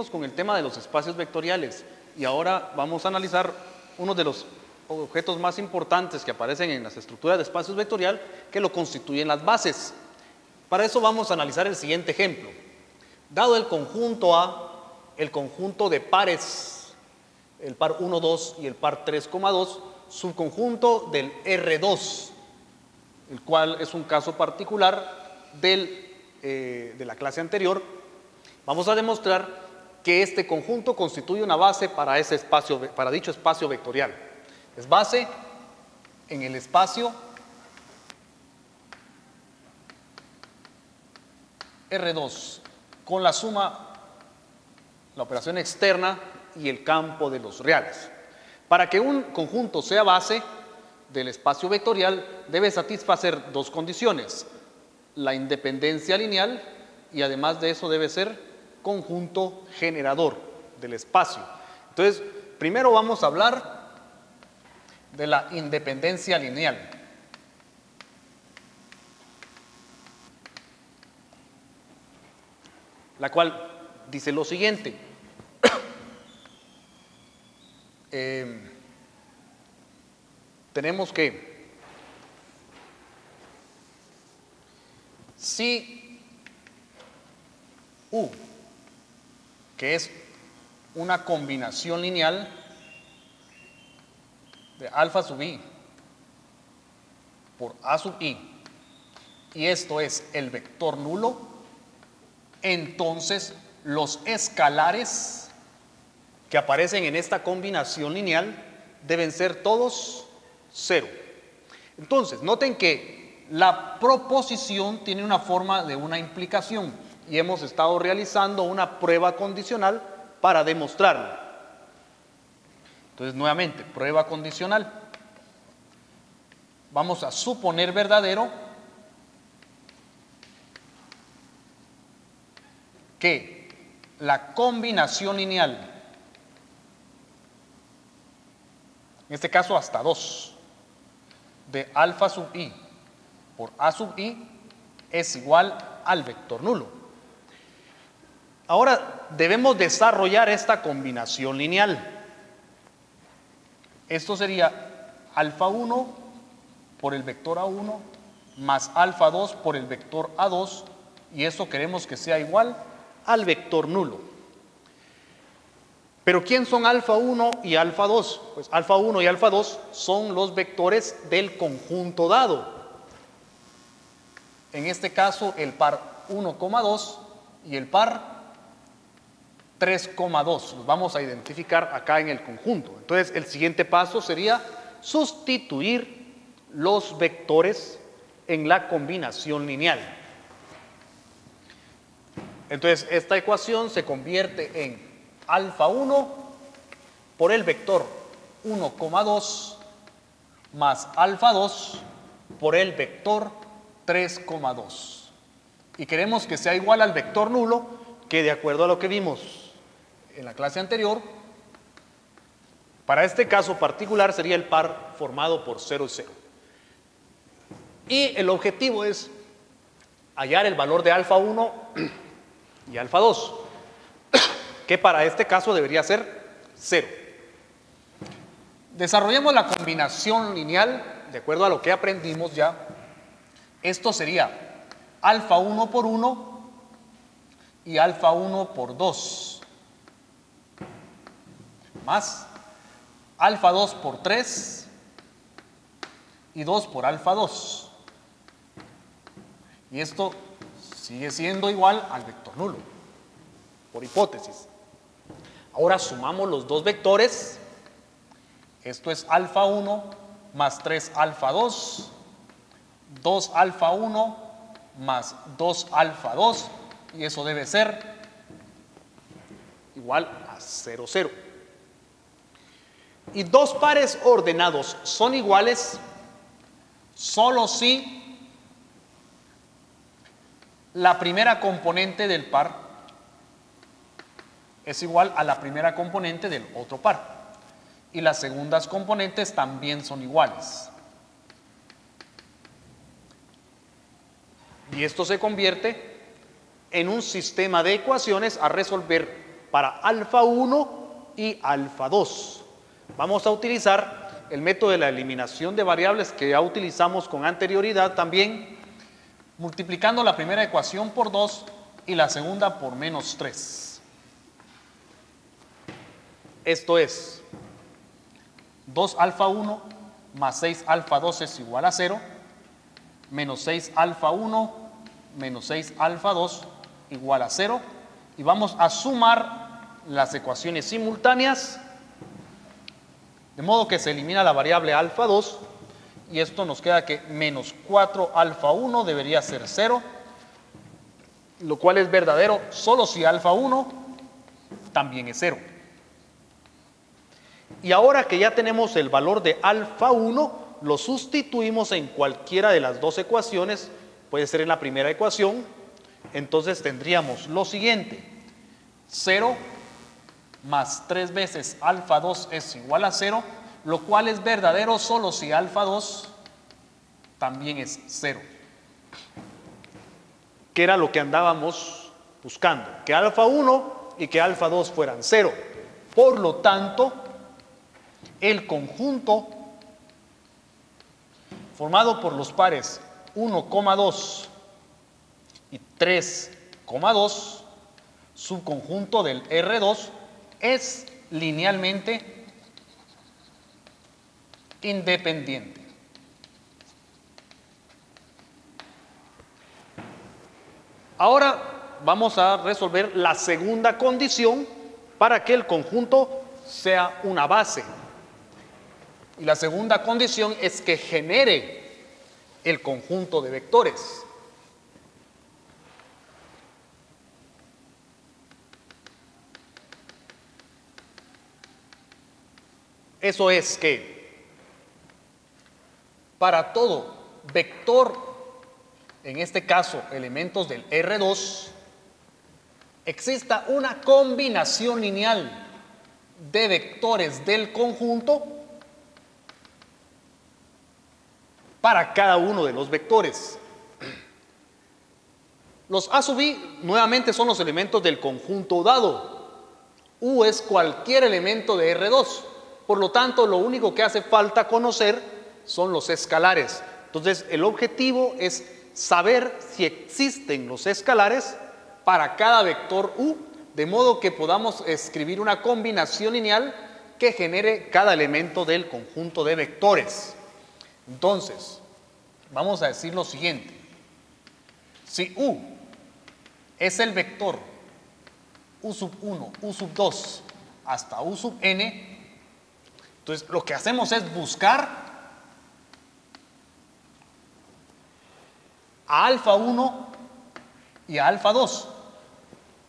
seguimos con el tema de los espacios vectoriales y ahora vamos a analizar uno de los objetos más importantes que aparecen en las estructuras de espacios vectorial, que lo constituyen las bases. Para eso vamos a analizar el siguiente ejemplo. Dado el conjunto A, el conjunto de pares, el par 1, 2 y el par 3,2, subconjunto del R2, el cual es un caso particular de la clase anterior, vamos a demostrar que este conjunto constituye una base para ese espacio, para dicho espacio vectorial. Es base en el espacio R2 con la suma, la operación externa y el campo de los reales. Para que un conjunto sea base del espacio vectorial debe satisfacer dos condiciones: la independencia lineal y además de eso debe ser conjunto generador del espacio. Entonces, primero vamos a hablar de la independencia lineal. La cual dice lo siguiente. Tenemos que si U, que es una combinación lineal de alfa sub i por a sub i, y esto es el vector nulo, entonces los escalares que aparecen en esta combinación lineal deben ser todos cero. Entonces, noten que la proposición tiene una forma de una implicación y hemos estado realizando una prueba condicional para demostrarlo. Entonces, nuevamente, prueba condicional. Vamos a suponer verdadero que la combinación lineal, en este caso hasta 2, de alfa sub i por a sub i es igual al vector nulo. Ahora debemos desarrollar esta combinación lineal. Esto sería alfa 1 por el vector a1 más alfa 2 por el vector a2, y eso queremos que sea igual al vector nulo. Pero ¿quién son alfa 1 y alfa 2? Pues alfa 1 y alfa 2 son los vectores del conjunto dado. En este caso el par 1,2 y el par 3,2. Los vamos a identificar acá en el conjunto. Entonces el siguiente paso sería sustituir los vectores en la combinación lineal. Entonces esta ecuación se convierte en alfa 1 por el vector 1,2 más alfa 2 por el vector 3,2. Y queremos que sea igual al vector nulo, que de acuerdo a lo que vimos en la clase anterior, para este caso particular sería el par formado por 0 y 0. Y el objetivo es hallar el valor de alfa 1 y alfa 2, que para este caso debería ser 0. Desarrollemos la combinación lineal de acuerdo a lo que aprendimos ya. Esto sería alfa 1 por 1 y alfa 1 por 2 más alfa 2 por 3 y 2 por alfa 2, y esto sigue siendo igual al vector nulo por hipótesis. Ahora sumamos los dos vectores. Esto es alfa 1 más 3 alfa 2, 2 alfa 1 más 2 alfa 2, y eso debe ser igual a 0, 0. Y dos pares ordenados son iguales solo si la primera componente del par es igual a la primera componente del otro par, y las segundas componentes también son iguales. Y esto se convierte en un sistema de ecuaciones a resolver para alfa 1 y alfa 2. Vamos a utilizar el método de la eliminación de variables que ya utilizamos con anterioridad también, multiplicando la primera ecuación por 2 y la segunda por menos 3. Esto es 2 alfa 1 más 6 alfa 2 es igual a 0, menos 6 alfa 1 menos 6 alfa 2 igual a 0. Y vamos a sumar las ecuaciones simultáneas, de modo que se elimina la variable alfa 2 y esto nos queda que menos 4 alfa 1 debería ser 0, lo cual es verdadero solo si alfa 1 también es 0. Y ahora que ya tenemos el valor de alfa 1, lo sustituimos en cualquiera de las dos ecuaciones, puede ser en la primera ecuación. Entonces tendríamos lo siguiente: 0 más 3 veces alfa 2 es igual a 0, lo cual es verdadero solo si alfa 2 también es 0. Que era lo que andábamos buscando, que alfa 1 y que alfa 2 fueran 0. Por lo tanto, el conjunto formado por los pares 1,2 y 3,2, subconjunto del R2, es linealmente independiente. Ahora vamos a resolver la segunda condición para que el conjunto sea una base. Y la segunda condición es que genere el conjunto de vectores. Eso es que para todo vector, en este caso elementos del R2, exista una combinación lineal de vectores del conjunto para cada uno de los vectores. Los A sub I nuevamente son los elementos del conjunto dado. U es cualquier elemento de R2. Por lo tanto, lo único que hace falta conocer son los escalares. Entonces, el objetivo es saber si existen los escalares para cada vector U, de modo que podamos escribir una combinación lineal que genere cada elemento del conjunto de vectores. Entonces, vamos a decir lo siguiente: si U es el vector U sub 1, U sub 2 hasta U sub n, entonces lo que hacemos es buscar a alfa 1 y a alfa 2,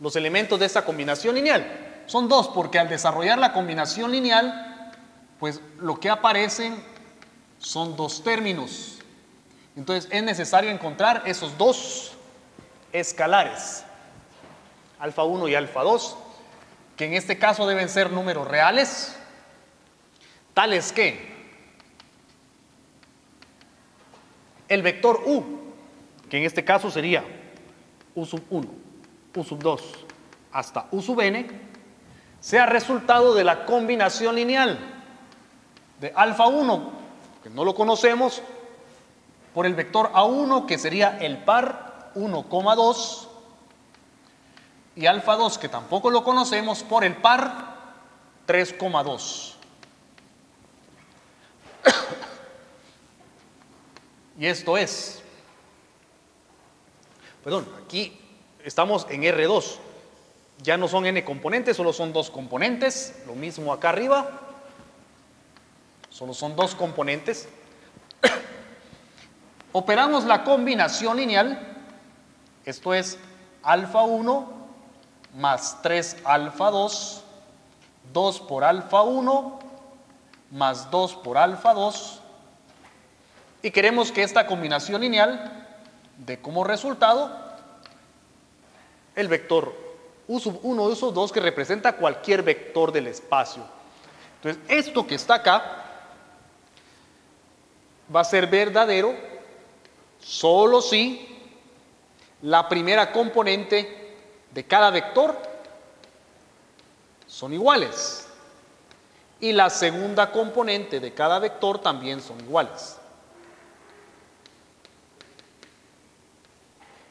los elementos de esta combinación lineal. Son dos, porque al desarrollar la combinación lineal, pues lo que aparecen son dos términos. Entonces es necesario encontrar esos dos escalares, alfa 1 y alfa 2, que en este caso deben ser números reales, tales que el vector U, que en este caso sería U sub 1, U sub 2 hasta U sub n, sea resultado de la combinación lineal de alfa 1, que no lo conocemos, por el vector A1, que sería el par 1,2, y alfa 2, que tampoco lo conocemos, por el par 3,2. Y esto es, perdón, aquí estamos en R2, ya no son n componentes, solo son dos componentes, lo mismo acá arriba, solo son dos componentes. Operamos la combinación lineal, esto es alfa 1 más 3 alfa 2, 2 por alfa 1 más 2 por alfa 2, y queremos que esta combinación lineal dé como resultado el vector U sub 1 y U sub 2, que representa cualquier vector del espacio. Entonces, esto que está acá va a ser verdadero solo si la primera componente de cada vector son iguales. Y la segunda componente de cada vector también son iguales.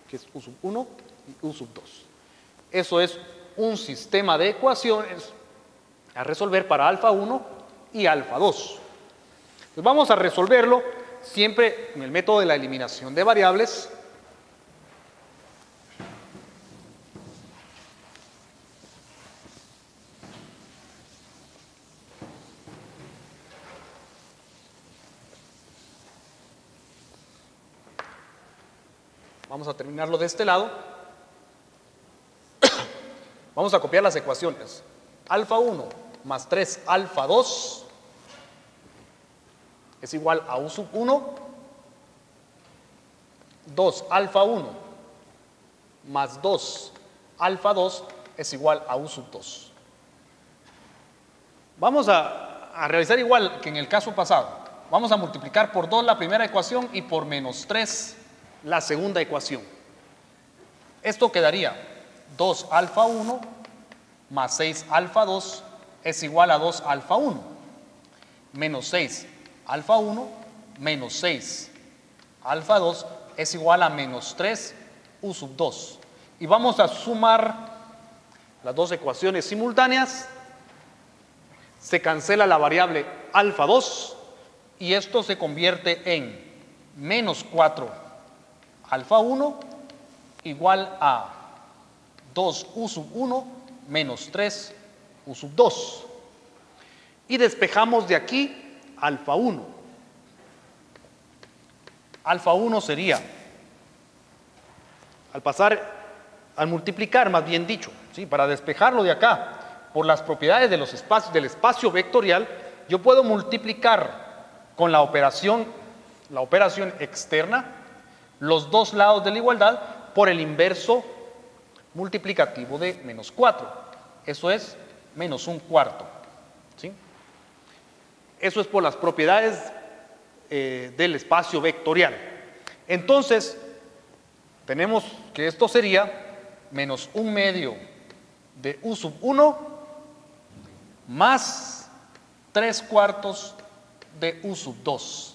Que es U sub 1 y U sub 2. Eso es un sistema de ecuaciones a resolver para alfa 1 y alfa 2. Pues vamos a resolverlo siempre en el método de la eliminación de variables. Vamos a terminarlo de este lado. Vamos a copiar las ecuaciones. Alfa 1 más 3 alfa 2 es igual a U sub 1. 2 alfa 1 más 2 alfa 2 es igual a U sub 2. Vamos a realizar igual que en el caso pasado. Vamos a multiplicar por 2 la primera ecuación y por menos 3 la segunda ecuación. Esto quedaría 2 alfa 1 más 6 alfa 2 es igual a 2 alfa 1 menos 6 alfa 1 menos 6 alfa 2 es igual a menos 3 U sub 2. Y vamos a sumar las dos ecuaciones simultáneas. Se cancela la variable alfa 2 y esto se convierte en menos 4 alfa 1 igual a 2 U sub 1 menos 3 U sub 2. Y despejamos de aquí alfa 1. Alfa 1 sería, al multiplicar, más bien dicho, ¿sí? Para despejarlo de acá, por las propiedades de los espacios, del espacio vectorial, yo puedo multiplicar con la operación externa los dos lados de la igualdad por el inverso multiplicativo de menos 4. Eso es menos un cuarto. ¿Sí? Eso es por las propiedades del espacio vectorial. Entonces, tenemos que esto sería menos un medio de U sub 1 más 3 cuartos de U sub 2.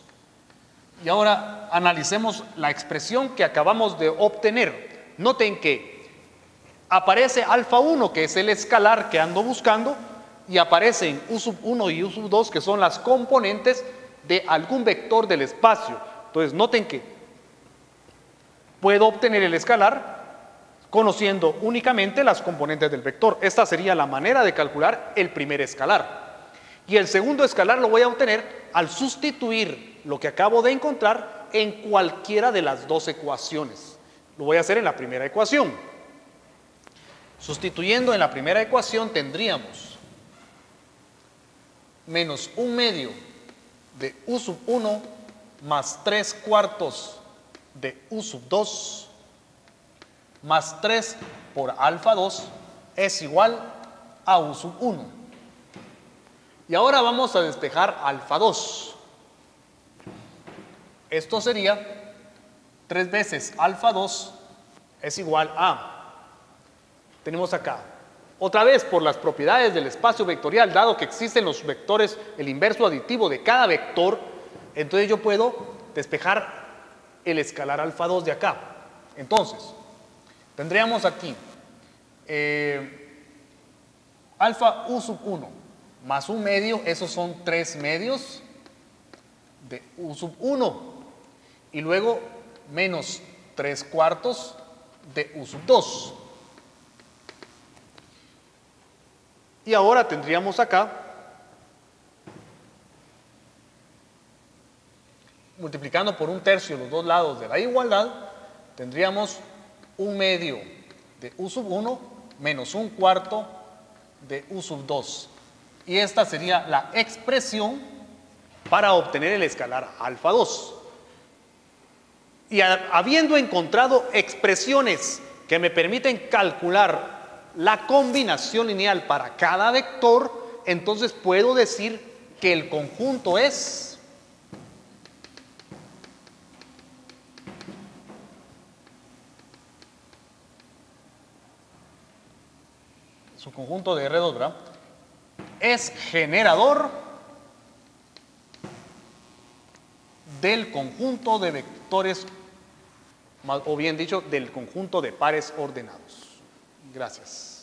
Y ahora analicemos la expresión que acabamos de obtener. Noten que aparece alfa 1, que es el escalar que ando buscando, y aparecen U sub 1 y U sub 2, que son las componentes de algún vector del espacio. Entonces, noten que puedo obtener el escalar conociendo únicamente las componentes del vector. Esta sería la manera de calcular el primer escalar. Y el segundo escalar lo voy a obtener al sustituir lo que acabo de encontrar en cualquiera de las dos ecuaciones. Lo voy a hacer en la primera ecuación. Sustituyendo en la primera ecuación tendríamos menos un medio de U sub 1 más 3 cuartos de U sub 2 más 3 por alfa 2 es igual a U sub 1. Y ahora vamos a despejar alfa 2. Esto sería 3 veces alfa 2 es igual a, tenemos acá, otra vez por las propiedades del espacio vectorial, dado que existen los vectores, el inverso aditivo de cada vector, entonces yo puedo despejar el escalar alfa 2 de acá. Entonces, tendríamos aquí alfa U sub 1 más un medio, esos son 3 medios de U sub 1, y luego menos 3 cuartos de U sub 2. Y ahora tendríamos acá, multiplicando por un tercio los dos lados de la igualdad, tendríamos un medio de U sub 1 menos un cuarto de U sub 2. Y esta sería la expresión para obtener el escalar alfa 2. Y habiendo encontrado expresiones que me permiten calcular la combinación lineal para cada vector, entonces puedo decir que el conjunto es su conjunto de R2, ¿verdad? es generador del conjunto de vectores, o bien dicho, del conjunto de pares ordenados. Gracias.